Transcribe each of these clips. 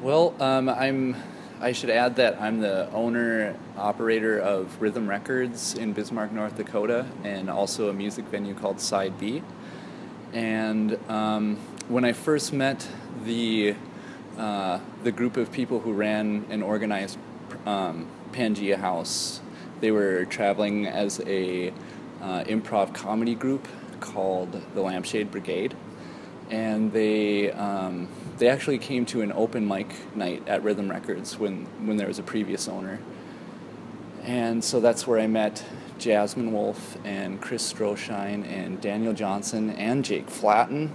Well, I should add that I'm the owner operator of Rhythm Records in Bismarck, North Dakota, and also a music venue called Side B. And when I first met the the group of people who ran and organized Pangea House, they were traveling as a improv comedy group called the Lampshade Brigade, and they actually came to an open mic night at Rhythm Records when there was a previous owner. And so that's where I met Jasmine Wolf and Chris Stroshine and Daniel Johnson and Jake Flatten.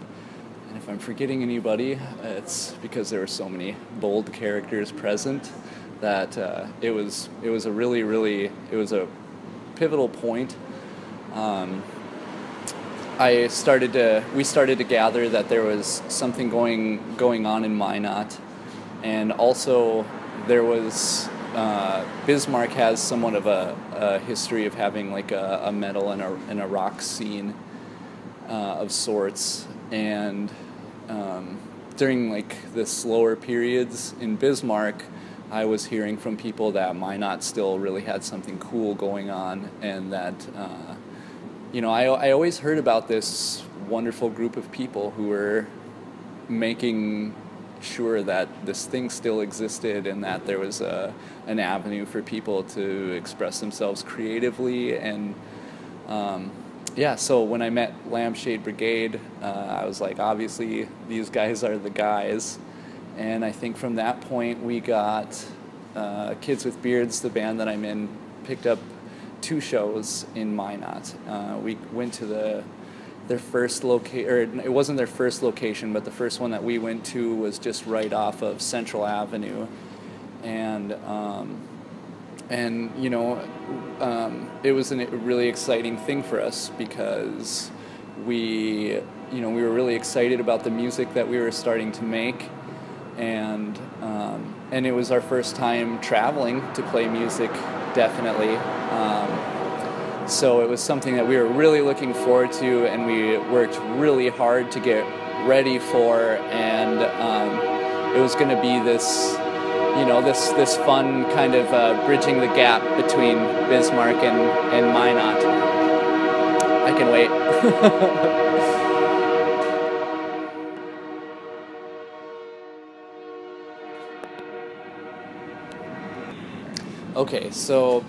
And if I'm forgetting anybody, it's because there were so many bold characters present that it was a really it was a pivotal point. We started to gather that there was something going on in Minot, and also there was Bismarck has somewhat of a history of having like a metal and a rock scene of sorts, and during like the slower periods in Bismarck, I was hearing from people that Minot still really had something cool going on, and that I always heard about this wonderful group of people who were making sure that this thing still existed and that there was an avenue for people to express themselves creatively. And so when I met Lampshade Brigade, I was like, obviously these guys are the guys. And I think from that point we got Kids with Beards, the band that I'm in, picked up 2 shows in Minot. We went to their first location, or it wasn't their first location, but the first one that we went to was just right off of Central Avenue, and it was a really exciting thing for us because we were really excited about the music that we were starting to make, and it was our first time traveling to play music, definitely. So it was something that we were really looking forward to, and we worked really hard to get ready for, and it was going to be this fun kind of bridging the gap between Bismarck and Minot. I can wait. Okay, so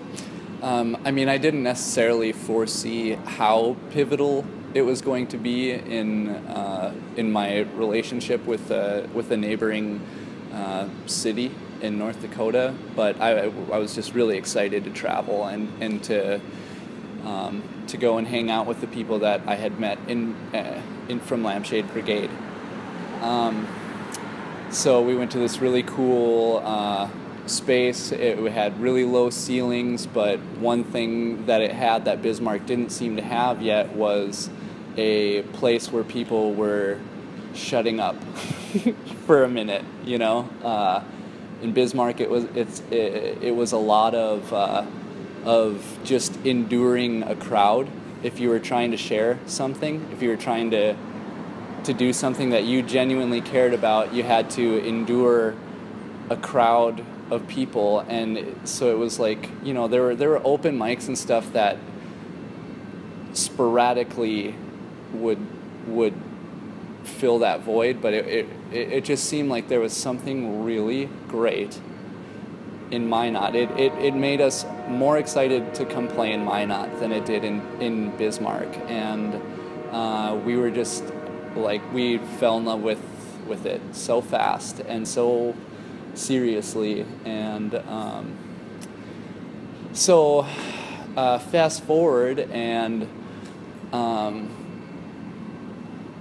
I didn't necessarily foresee how pivotal it was going to be in my relationship with a neighboring city in North Dakota, but I was just really excited to travel and to go and hang out with the people that I had met in from Lampshade Brigade. So we went to this really cool space. It had really low ceilings, but one thing that it had that Bismarck didn't seem to have yet was a place where people were shutting up for a minute. In Bismarck, it was a lot of just enduring a crowd. If you were trying to share something, if you were trying to do something that you genuinely cared about, you had to endure a crowd of people. And so it was like, there were open mics and stuff that sporadically would fill that void, but it just seemed like there was something really great in Minot. It made us more excited to come play in Minot than it did in Bismarck, and we were just like, we fell in love with it so fast and so seriously. And so fast forward, and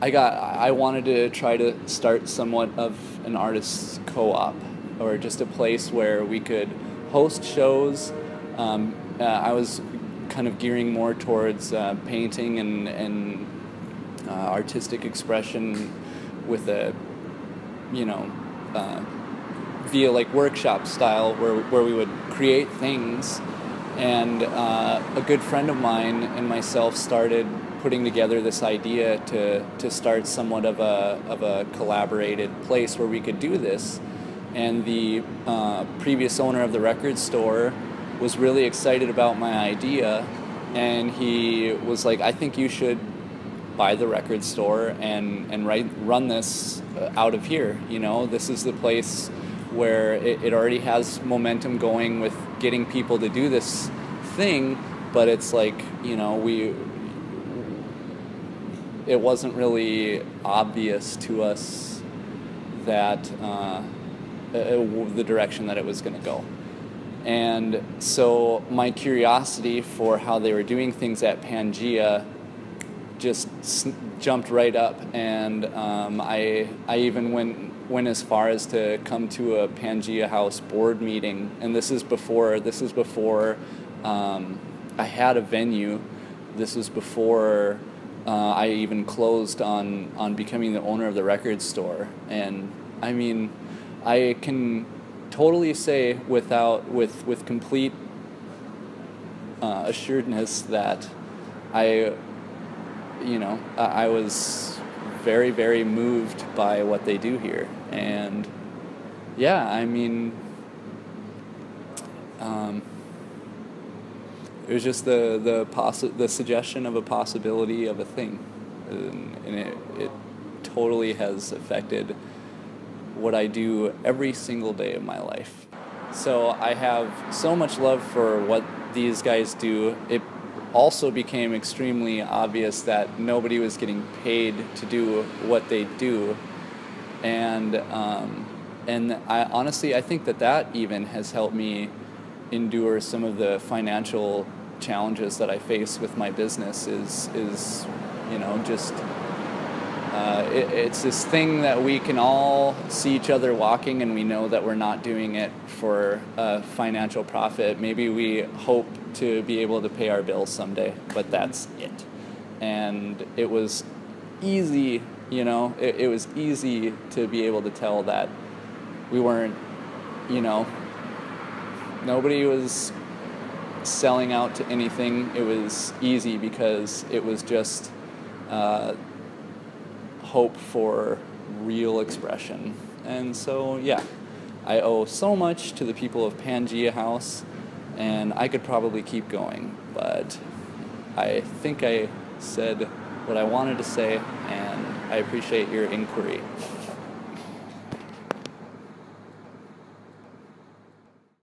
I wanted to try to start somewhat of an artist's co-op, or just a place where we could host shows. I was kind of gearing more towards painting and artistic expression with via like workshop style, where we would create things. And a good friend of mine and myself started putting together this idea to start somewhat of a collaborated place where we could do this. and the previous owner of the record store was really excited about my idea, and he was like, I think you should buy the record store and run this out of here. You know, this is the place where it already has momentum going with getting people to do this thing, but it's like, you know, it wasn't really obvious to us that the direction that it was going to go. And so my curiosity for how they were doing things at Pangea just jumped right up, and I even went as far as to come to a Pangea House board meeting, and this is before I had a venue. This was before I even closed on becoming the owner of the record store. And I mean, I can totally say with complete assuredness that I was very, very moved by what they do here. And yeah, I mean, it was just the suggestion of a possibility of a thing, and it totally has affected what I do every single day of my life. So I have so much love for what these guys do. It also became extremely obvious that nobody was getting paid to do what they do, and I honestly, I think that even has helped me endure some of the financial challenges that I face with my business. Is you know, just it's this thing that we can all see each other walking, and we know that we're not doing it for a financial profit. Maybe we hope to be able to pay our bills someday, but that's it. And it was easy, you know, it was easy to be able to tell that we weren't, you know, nobody was selling out to anything. It was easy because it was just hope for real expression. And so, yeah, I owe so much to the people of Pangea House, and I could probably keep going, but I think I said what I wanted to say, and I appreciate your inquiry.